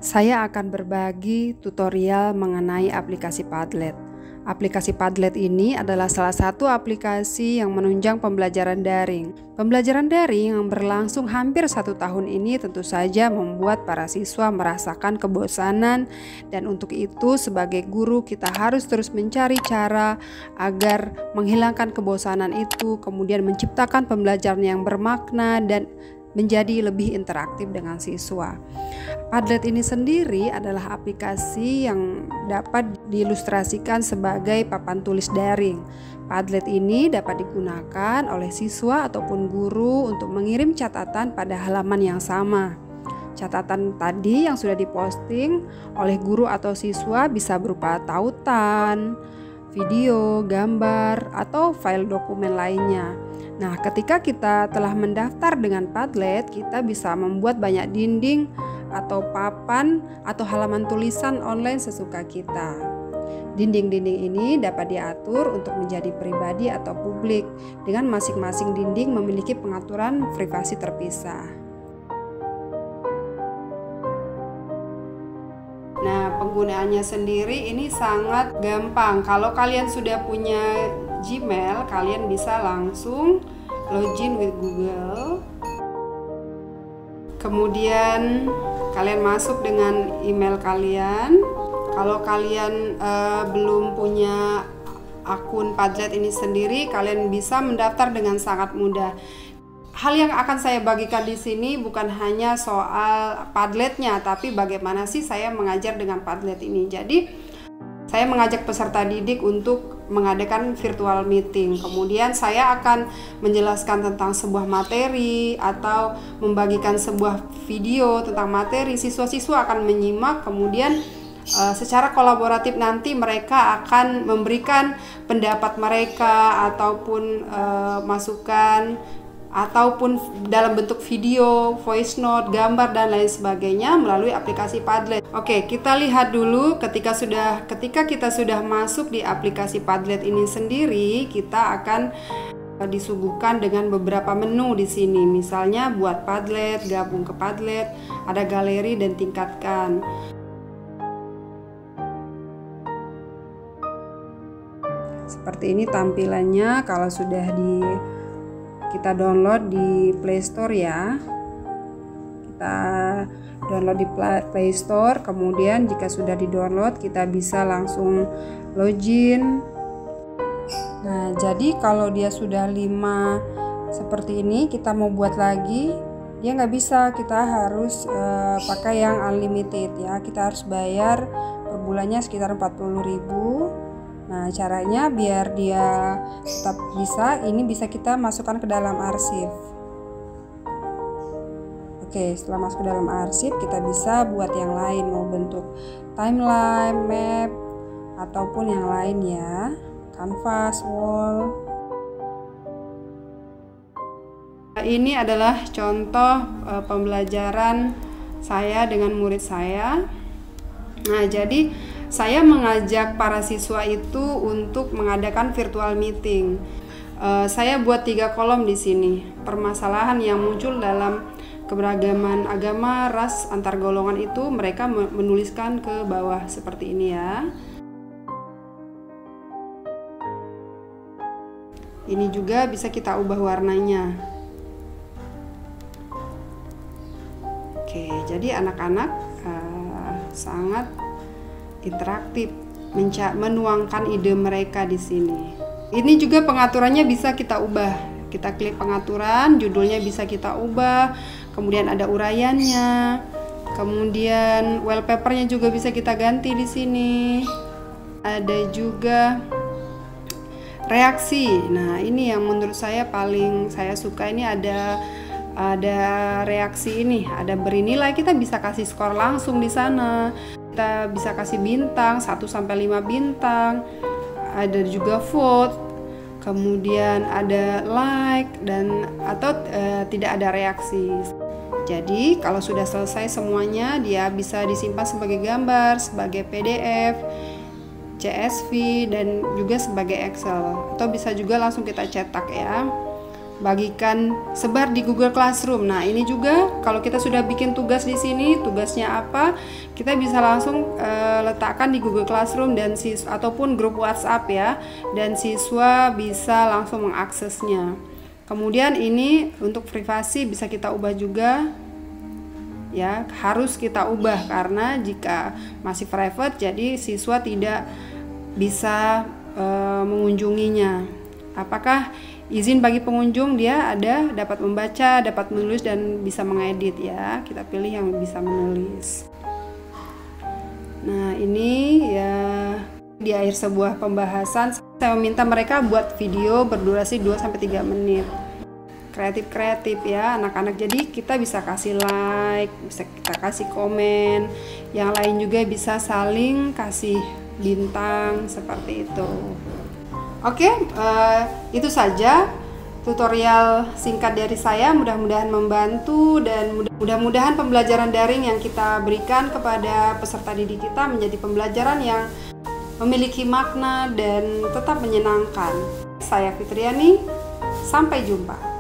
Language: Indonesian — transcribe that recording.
Saya akan berbagi tutorial mengenai aplikasi Padlet. Aplikasi Padlet ini adalah salah satu aplikasi yang menunjang pembelajaran daring. Pembelajaran daring yang berlangsung hampir 1 tahun ini tentu saja membuat para siswa merasakan kebosanan, dan untuk itu sebagai guru kita harus terus mencari cara agar menghilangkan kebosanan itu, kemudian menciptakan pembelajaran yang bermakna dan menjadi lebih interaktif dengan siswa. Padlet ini sendiri adalah aplikasi yang dapat diilustrasikan sebagai papan tulis daring. Padlet ini dapat digunakan oleh siswa ataupun guru untuk mengirim catatan pada halaman yang sama. Catatan tadi yang sudah diposting oleh guru atau siswa bisa berupa tautan, video, gambar, atau file dokumen lainnya. Nah, ketika kita telah mendaftar dengan Padlet, kita bisa membuat banyak dinding atau papan atau halaman tulisan online sesuka kita. Dinding-dinding ini dapat diatur untuk menjadi pribadi atau publik, dengan masing-masing dinding memiliki pengaturan privasi terpisah. Nah, penggunaannya sendiri ini sangat gampang. Kalau kalian sudah punya Gmail, kalian bisa langsung login with Google. Kemudian kalian masuk dengan email kalian. Kalau kalian belum punya akun Padlet ini sendiri, kalian bisa mendaftar dengan sangat mudah. Hal yang akan saya bagikan di sini bukan hanya soal Padletnya, tapi bagaimana sih saya mengajar dengan Padlet ini. Jadi saya mengajak peserta didik untuk mengadakan virtual meeting. Kemudian saya akan menjelaskan tentang sebuah materi atau membagikan sebuah video tentang materi. Siswa-siswa akan menyimak, kemudian secara kolaboratif nanti mereka akan memberikan pendapat mereka ataupun masukan, ataupun dalam bentuk video, voice note, gambar, dan lain sebagainya melalui aplikasi Padlet. Oke, kita lihat dulu ketika kita sudah masuk di aplikasi Padlet ini sendiri, kita akan disuguhkan dengan beberapa menu di sini. Misalnya buat Padlet, gabung ke Padlet, ada galeri dan tingkatkan. Seperti ini tampilannya kalau sudah kita download di Play Store ya. Kita download di Play Store, kemudian jika sudah di-download kita bisa langsung login. Nah, jadi kalau dia sudah 5 seperti ini, kita mau buat lagi, dia nggak bisa, kita harus pakai yang unlimited ya. Kita harus bayar per bulannya sekitar 40.000. Nah, caranya biar dia tetap bisa, ini bisa kita masukkan ke dalam arsip. Oke, setelah masuk ke dalam arsip, kita bisa buat yang lain, mau bentuk timeline, map, ataupun yang lain ya, canvas, wall. Ini adalah contoh pembelajaran saya dengan murid saya. Nah, jadi saya mengajak para siswa itu untuk mengadakan virtual meeting. Saya buat 3 kolom di sini. Permasalahan yang muncul dalam keberagaman agama, ras, antar golongan itu mereka menuliskan ke bawah seperti ini ya. Ini juga bisa kita ubah warnanya. Oke, jadi anak-anak sangat interaktif, menuangkan ide mereka di sini. Ini juga pengaturannya bisa kita ubah. Kita klik pengaturan, judulnya bisa kita ubah, kemudian ada uraiannya, kemudian wallpapernya juga bisa kita ganti di sini. Ada juga reaksi. Nah, ini yang menurut saya paling saya suka, ini ada reaksi ini, ada beri nilai, kita bisa kasih skor langsung di sana. Kita bisa kasih bintang 1 sampai 5 bintang. Ada juga vote. Kemudian ada like dan atau tidak ada reaksi. Jadi, kalau sudah selesai semuanya, dia bisa disimpan sebagai gambar, sebagai PDF, CSV, dan juga sebagai Excel. Atau bisa juga langsung kita cetak ya. bagikan, sebar di Google Classroom. Nah, ini juga kalau kita sudah bikin tugas di sini, tugasnya apa, kita bisa langsung letakkan di Google Classroom dan ataupun grup WhatsApp ya, dan siswa bisa langsung mengaksesnya. Kemudian ini untuk privasi bisa kita ubah juga. Ya, harus kita ubah karena jika masih private jadi siswa tidak bisa mengunjunginya. Apakah izin bagi pengunjung? Dia ada, dapat membaca, dapat menulis dan bisa mengedit ya. Kita pilih yang bisa menulis. Nah, ini ya di akhir sebuah pembahasan saya meminta mereka buat video berdurasi 2-3 menit. Kreatif ya anak-anak. Jadi kita bisa kasih like, bisa kita kasih komen, yang lain juga bisa saling kasih bintang seperti itu. Oke, itu saja tutorial singkat dari saya. Mudah-mudahan membantu dan mudah-mudahan pembelajaran daring yang kita berikan kepada peserta didik kita menjadi pembelajaran yang memiliki makna dan tetap menyenangkan. Saya Fitriani, sampai jumpa.